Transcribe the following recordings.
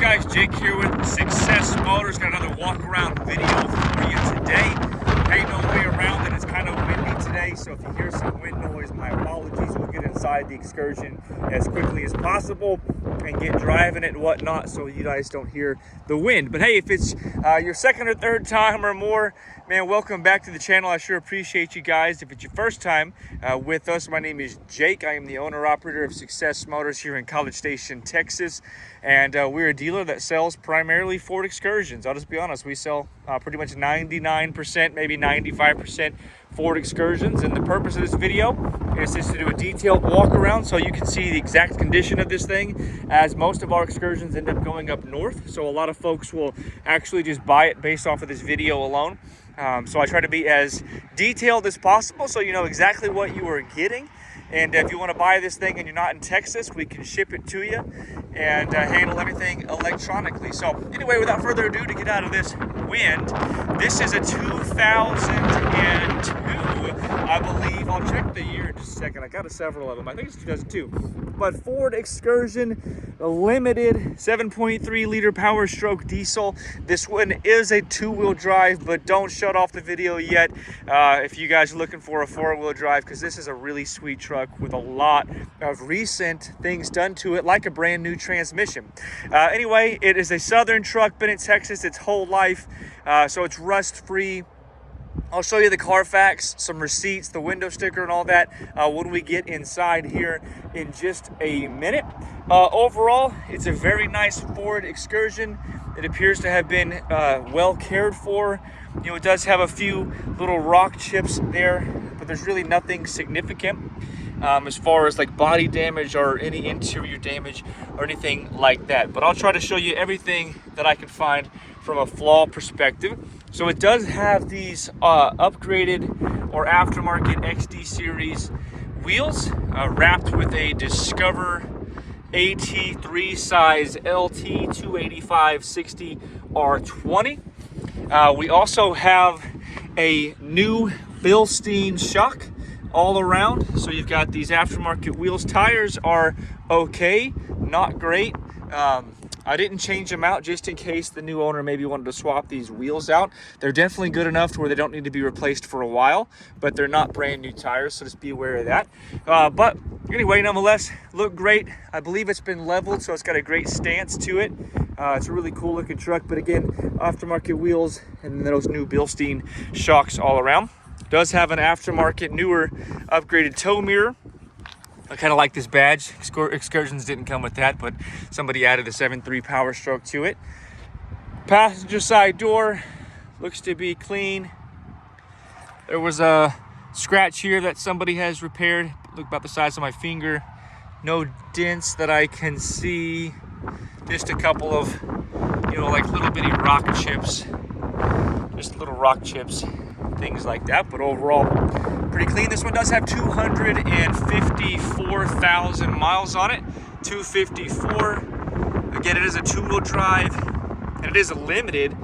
guys? Jake here with Success Motors. Got another walk around video for you today. Hey, no way around it. It's kind of windy today, so if you hear some wind noise, my apologies. We'll get inside the Excursion as quickly as possible and get driving it and whatnot so you guys don't hear the wind. But hey, if it's your second or third time or more, man, welcome back to the channel. I sure appreciate you guys. If it's your first time with us, my name is Jake. I am the owner-operator of Success Motors here in College Station, Texas. And we're a dealer that sells primarily Ford Excursions. I'll just be honest, we sell pretty much 99%, maybe 95% Ford Excursions. And the purpose of this video is just to do a detailed walk around so you can see the exact condition of this thing, as most of our Excursions end up going up north. So a lot of folks will actually just buy it based off of this video alone. So I try to be as detailed as possible so you know exactly what you are getting. And if you want to buy this thing and you're not in Texas, we can ship it to you and handle everything electronically. So anyway, without further ado, to get out of this wind, this is a 2002, I believe. I'll check the year in just a second. I got several of them. I think it's 2002. But Ford Excursion Limited 7.3 liter Powerstroke diesel. This one is a two-wheel drive, but don't shut off the video yet if you guys are looking for a four-wheel drive, because this is a really sweet truck with a lot of recent things done to it, like a brand new transmission. Anyway, it is a southern truck, been in Texas its whole life, so it's rust-free. I'll show you the Carfax, some receipts, the window sticker and all that when we get inside here in just a minute. Overall, it's a very nice Ford Excursion. It appears to have been well cared for. You know, it does have a few little rock chips there, but there's really nothing significant as far as like body damage or any interior damage or anything like that. But I'll try to show you everything that I can find from a flaw perspective. So it does have these upgraded or aftermarket XD series wheels wrapped with a Discover AT3 size LT 285/60 R20. We also have a new Bilstein shock all around. So you've got these aftermarket wheels. Tires are okay, not great. I didn't change them out just in case the new owner maybe wanted to swap these wheels out. They're definitely good enough to where they don't need to be replaced for a while, but they're not brand new tires, so just be aware of that. But anyway, nonetheless, look great. I believe it's been leveled, so it's got a great stance to it. It's a really cool looking truck, but again, aftermarket wheels and those new Bilstein shocks all around. Does have an aftermarket, newer, upgraded tow mirror. I kind of like this badge. Excursions didn't come with that, but somebody added a 7.3 Powerstroke to it. Passenger side door looks to be clean. There was a scratch here that somebody has repaired. Look about the size of my finger. No dents that I can see. Just a couple of, you know, like little bitty rock chips. Just little rock chips, things like that. But overall, pretty clean. This one does have 254,000 miles on it. 254. Again, it is a two-wheel drive, and it is a limited.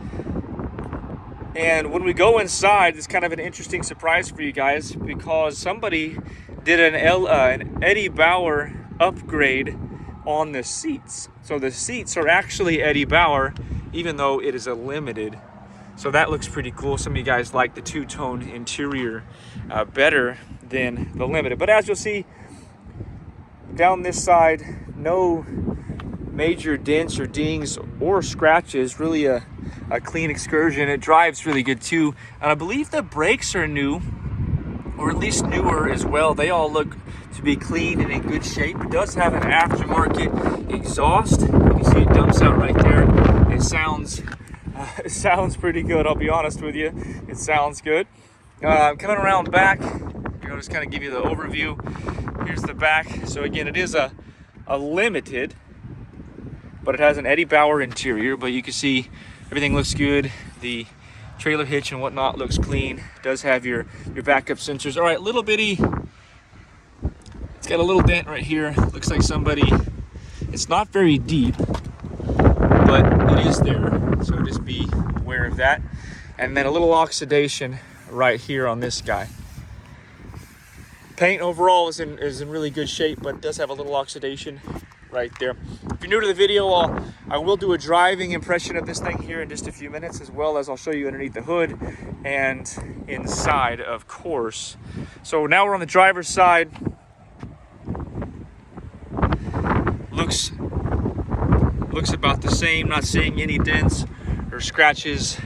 And when we go inside, it's kind of an interesting surprise for you guys, because somebody did an Eddie Bauer upgrade on the seats. So the seats are actually Eddie Bauer, even though it is a limited. So that looks pretty cool. Some of you guys like the two-toned interior better than the limited. But as you'll see, down this side, no major dents or dings or scratches. Really a clean Excursion. It drives really good too. And I believe the brakes are new, or at least newer as well. They all look to be clean and in good shape. It does have an aftermarket exhaust. You can see it dumps out right there. It sounds pretty good, I'll be honest with you. It sounds good. Coming around back, I'll just kind of give you the overview. Here's the back. So again, it is a limited, but it has an Eddie Bauer interior. But you can see everything looks good. The trailer hitch and whatnot looks clean. It does have your backup sensors. All right, little bitty. It's got a little dent right here. Looks like somebody. It's not very deep, but it is there. So just be aware of that. And then a little oxidation right here on this guy. Paint overall is in really good shape, but it does have a little oxidation right there. If you're new to the video, I will do a driving impression of this thing here in just a few minutes, as well as I'll show you underneath the hood and inside, of course. So now we're on the driver's side. Looks about the same, not seeing any dents or scratches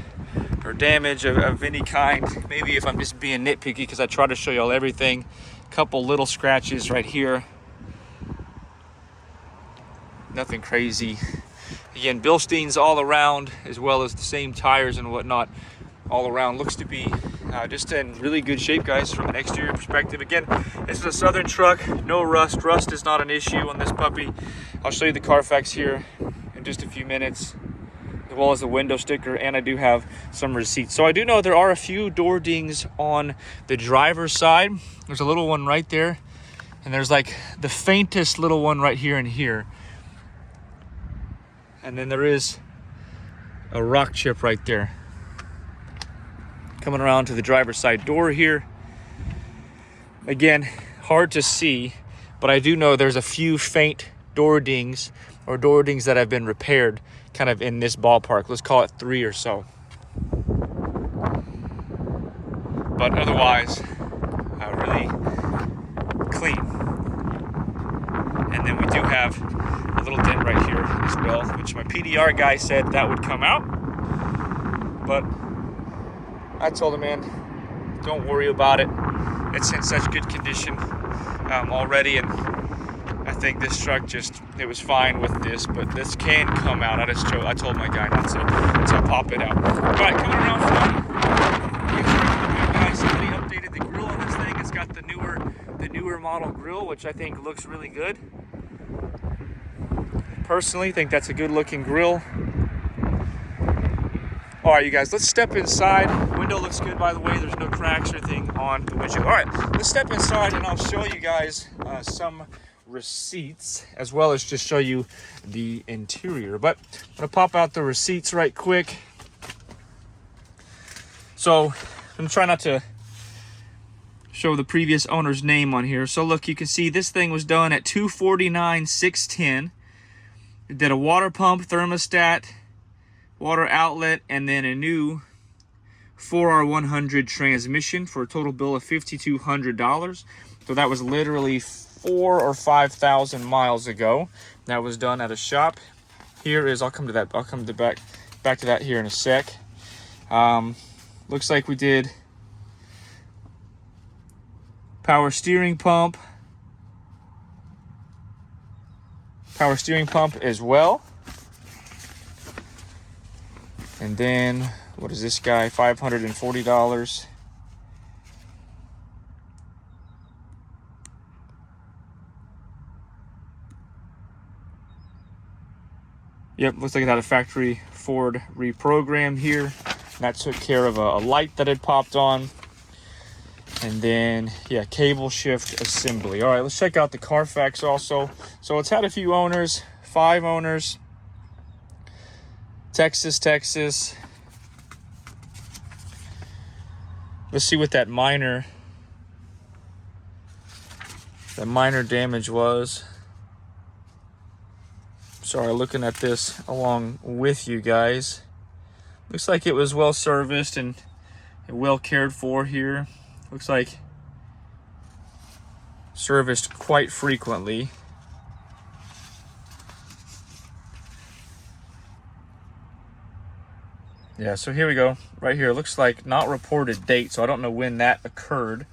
or damage of any kind. Maybe if I'm just being nitpicky, because I try to show y'all everything. Couple little scratches right here. Nothing crazy. Again, Bilsteins all around, as well as the same tires and whatnot all around. Looks to be just in really good shape, guys, from an exterior perspective. Again, this is a Southern truck, no rust. Rust is not an issue on this puppy. I'll show you the Carfax here in just a few minutes, as well as the window sticker, and I do have some receipts. So I do know there are a few door dings on the driver's side. There's a little one right there, and there's like the faintest little one right here and here. And then there is a rock chip right there. Coming around to the driver's side door here. Again, hard to see, but I do know there's a few faint door dings or door dings that have been repaired kind of in this ballpark. Let's call it 3 or so. But otherwise, really clean. And then we do have a little dent right here as well, which my PDR guy said that would come out. But I told him, man, don't worry about it. It's in such good condition already, and I think this truck it was fine with this, but this can come out. I told my guy not to pop it out. All right, coming around front. Guys, somebody updated the grill on this thing. It's got the newer model grill, which I think looks really good. Personally, think that's a good looking grill. All right, you guys, let's step inside. Window looks good, by the way. There's no cracks or anything on the windshield. All right, let's step inside and I'll show you guys some receipts, as well as just show you the interior. But I'm gonna pop out the receipts right quick. So I'm gonna try not to show the previous owner's name on here. So look, you can see this thing was done at $249,610. It did a water pump, thermostat, water outlet, and then a new 4R100 transmission for a total bill of $5,200. So that was literally 4,000 or 5,000 miles ago. That was done at a shop. Here is, I'll come to back to that here in a sec. Looks like we did power steering pump as well. And then, what is this guy? $540. Yep, looks like it had a factory Ford reprogram here. That took care of a light that had popped on. And then, yeah, cable shift assembly. All right, let's check out the Carfax also. So it's had a few owners, 5 owners. Texas. Let's see what that minor damage was. Sorry, looking at this along with you guys. Looks like it was well serviced and well cared for here. Looks like serviced quite frequently. Yeah, so here we go. Right here, looks like not reported date, so I don't know when that occurred.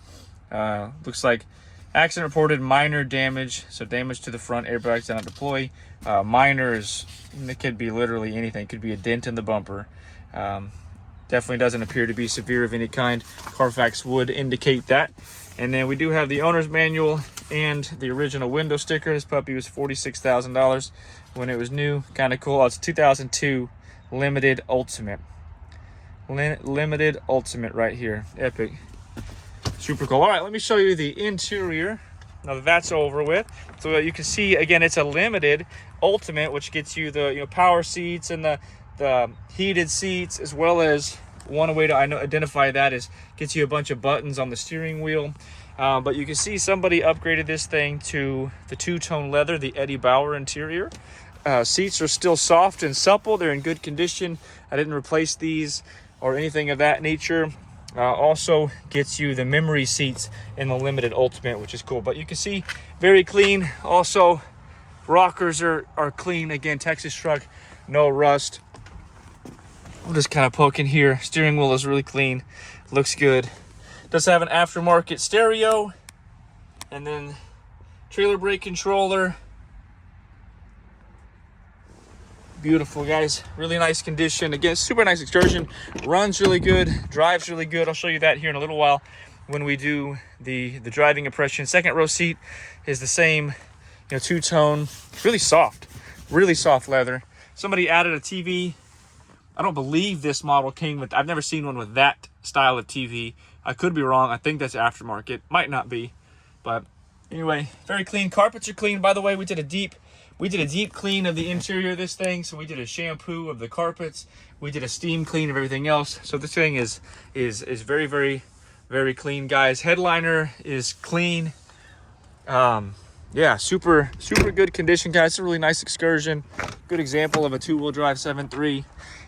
Looks like accident reported, minor damage, so damage to the front airbags did not deploy. Minor is, it could be literally anything. It could be a dent in the bumper. Definitely doesn't appear to be severe of any kind. Carfax would indicate that. And then we do have the owner's manual and the original window sticker. This puppy was $46,000 when it was new. Kind of cool. It's 2002 Limited Ultimate. Limited Ultimate right here. Epic. Super cool. All right, let me show you the interior. Now that that's over with, so you can see again, it's a Limited Ultimate, which gets you the power seats and the heated seats, as well as One way to identify that is gets you a bunch of buttons on the steering wheel. But you can see somebody upgraded this thing to the two-tone leather, the Eddie Bauer interior. Seats are still soft and supple. They're in good condition. I didn't replace these or anything of that nature. Also gets you the memory seats in the Limited Ultimate, which is cool. But you can see very clean. Also, rockers are clean. Again, Texas truck, no rust. We'll just kind of poke in here. Steering wheel is really clean. Looks good. Does have an aftermarket stereo. And then trailer brake controller. Beautiful, guys. Really nice condition. Again, super nice Excursion. Runs really good. Drives really good. I'll show you that here in a little while when we do the driving impression. Second row seat is the same, two-tone. Really soft leather. Somebody added a TV. I don't believe this model came with, I've never seen one with that style of TV. I could be wrong. I think that's aftermarket. Might not be. But anyway, very clean. Carpets are clean. By the way, we did a deep clean of the interior of this thing. So we did a shampoo of the carpets. We did a steam clean of everything else. So this thing is very, very, very clean, guys. Headliner is clean. Yeah, super good condition, guys. It's a really nice Excursion. Good example of a two-wheel drive 7.3.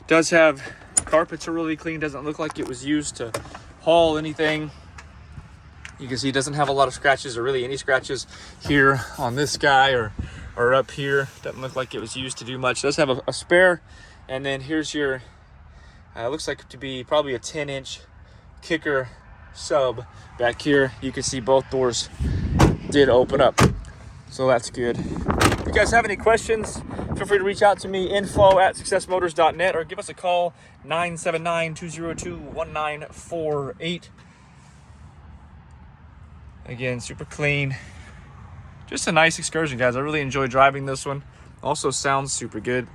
Does have carpets are really clean. Doesn't look like it was used to haul anything. You can see it doesn't have a lot of scratches or really any scratches here on this guy or up here. Doesn't look like it was used to do much. It does have a spare. And then here's your, looks like to be probably a 10-inch kicker sub back here. You can see both doors did open up. So that's good. If you guys have any questions, feel free to reach out to me, info@successmotors.net, or give us a call, 979-202-1948. Again, super clean. Just a nice Excursion, guys. I really enjoy driving this one. Also sounds super good.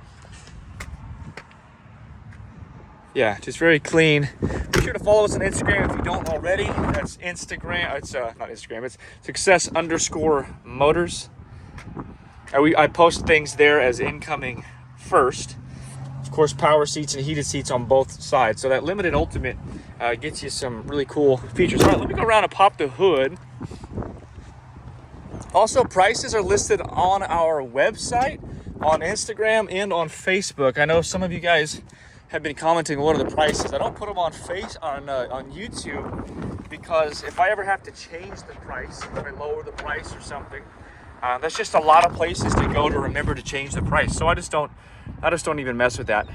Yeah, just very clean. Be sure to follow us on Instagram if you don't already. That's Instagram. It's not Instagram. It's success_motors. I post things there as incoming first. Of course, power seats and heated seats on both sides. So that Limited Ultimate gets you some really cool features. All right, let me go around and pop the hood. Also, prices are listed on our website, on Instagram, and on Facebook. I know some of you guys have been commenting what are the prices. I don't put them on YouTube because if I ever have to change the price, if I lower the price or something, that's just a lot of places to go to remember to change the price. So I just don't even mess with that.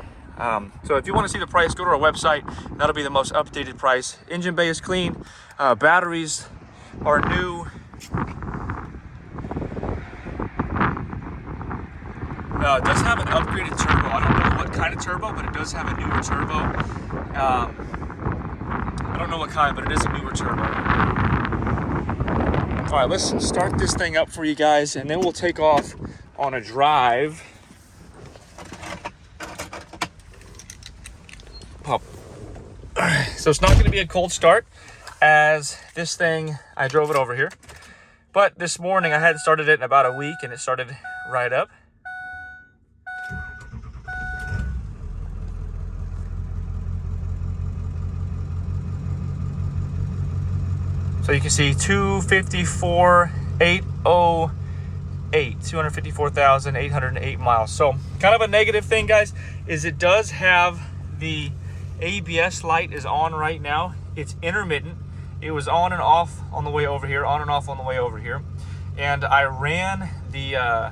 So if you want to see the price, go to our website. That'll be the most updated price. Engine bay is clean. Batteries are new. It does have an upgraded turbo. I don't know what kind of turbo, but it does have a newer turbo. I don't know what kind, but it is a newer turbo. All right, let's start this thing up for you guys, and then we'll take off on a drive. Pop. So it's not going to be a cold start, as this thing, I drove it over here. But this morning, I hadn't started it in about a week, and it started right up. So you can see 254,808, 254,808 miles. So kind of a negative thing, guys, is it does have the ABS light is on right now. It's intermittent. It was on and off on the way over here, on and off on the way over here. And I ran the, I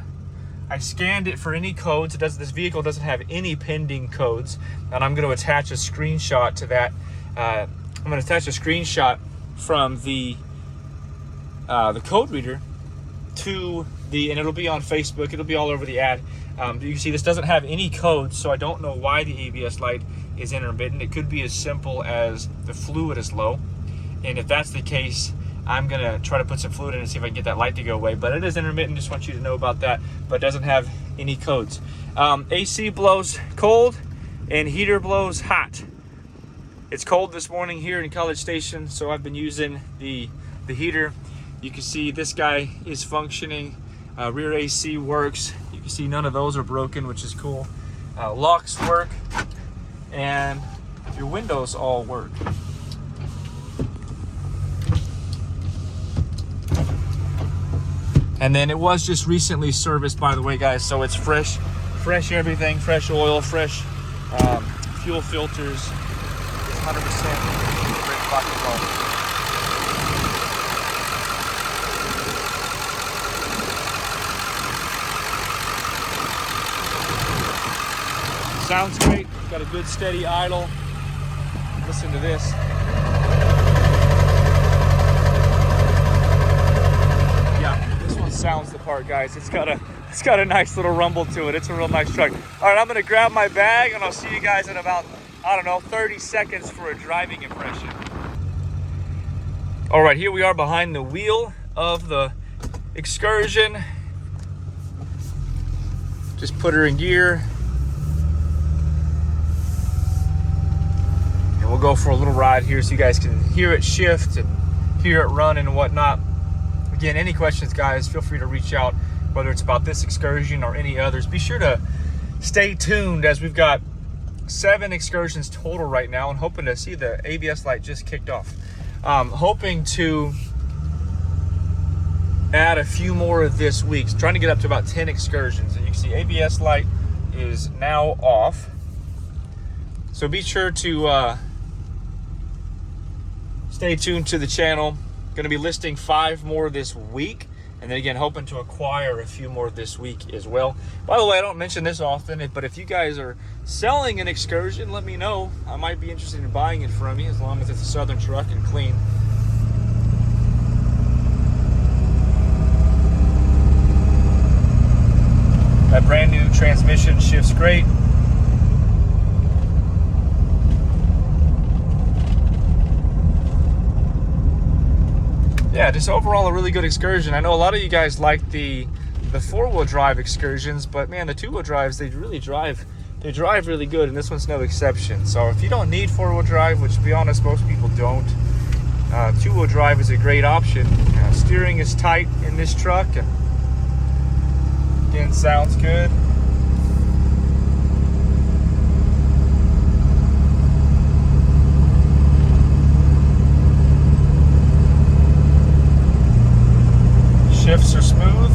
scanned it for any codes. This vehicle doesn't have any pending codes. And I'm going to attach a screenshot to that. I'm going to attach a screenshot from the code reader to and it'll be on Facebook. It'll be all over the ad. You can see this doesn't have any codes, so I don't know why the ABS light is intermittent. It could be as simple as the fluid is low. And if that's the case, I'm gonna try to put some fluid in and see if I can get that light to go away. But it is intermittent, just want you to know about that, but it doesn't have any codes. AC blows cold and heater blows hot. It's cold this morning here in College Station, so I've been using the heater. You can see this guy is functioning. Rear AC works. You can see none of those are broken, which is cool. Locks work. And if your windows all work. And then it was just recently serviced, by the way, guys, so it's fresh everything, fresh oil, fresh fuel filters. It's 100% great rock and roll. Sounds great, got a good steady idle. Listen to this. Sounds the part, guys. It's got a nice little rumble to it. It's a real nice truck. All right, I'm gonna grab my bag and I'll see you guys in about, I don't know, 30 seconds for a driving impression. All right, here we are behind the wheel of the Excursion. Just put her in gear. And we'll go for a little ride here so you guys can hear it shift and hear it run and whatnot. Again, any questions, guys, feel free to reach out, whether it's about this Excursion or any others. Be sure to stay tuned, as we've got 7 Excursions total right now, and hoping to see the ABS light just kicked off. Hoping to add a few more this week. Trying to get up to about 10 Excursions. And you can see ABS light is now off. So be sure to stay tuned to the channel. Going to be listing 5 more this week, and then again hoping to acquire a few more this week as well. By the way, I don't mention this often, but if you guys are selling an Excursion, let me know. I might be interested in buying it from you, as long as it's a Southern truck and clean. That brand new transmission shifts great. Yeah, just overall a really good Excursion. I know a lot of you guys like the 4-wheel drive Excursions, but man, the 2-wheel drives, they drive really good, and this one's no exception. So if you don't need 4-wheel drive, which to be honest, most people don't, 2-wheel drive is a great option. Steering is tight in this truck. Again, sounds good. Shifts are smooth.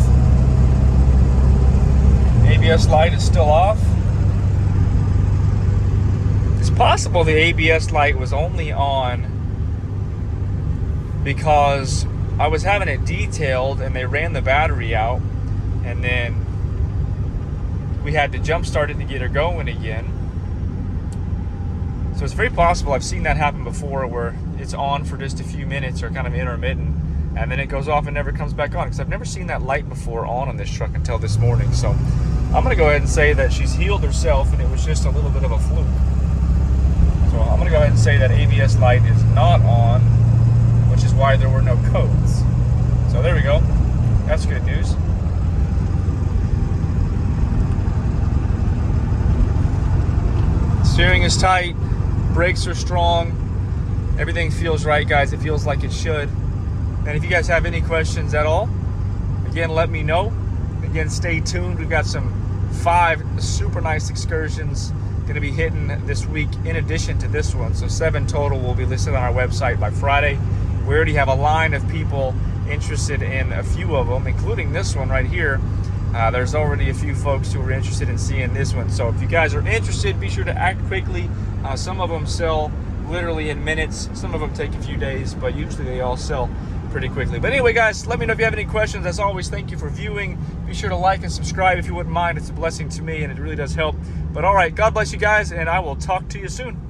ABS light is still off. It's possible the ABS light was only on because I was having it detailed and they ran the battery out, and then we had to jump start it to get her going again. So it's very possible. I've seen that happen before, where it's on for just a few minutes or kind of intermittent, and then it goes off and never comes back on, because I've never seen that light before on this truck until this morning. So I'm going to go ahead and say that she's healed herself and it was just a little bit of a fluke. So I'm going to go ahead and say that ABS light is not on, which is why there were no codes. So there we go. That's good news. Steering is tight, brakes are strong, everything feels right, guys. It feels like it should. And if you guys have any questions at all, again, let me know. Again, stay tuned. We've got some 5 super nice Excursions going to be hitting this week in addition to this one. So 7 total will be listed on our website by Friday. We already have a line of people interested in a few of them, including this one right here. There's already a few folks who are interested in seeing this one. So if you guys are interested, be sure to act quickly. Some of them sell literally in minutes. Some of them take a few days, but usually they all sell pretty quickly. But anyway, guys, let me know if you have any questions. As always, thank you for viewing. Be sure to like and subscribe if you wouldn't mind. It's a blessing to me and it really does help. But all right, God bless you guys, and I will talk to you soon.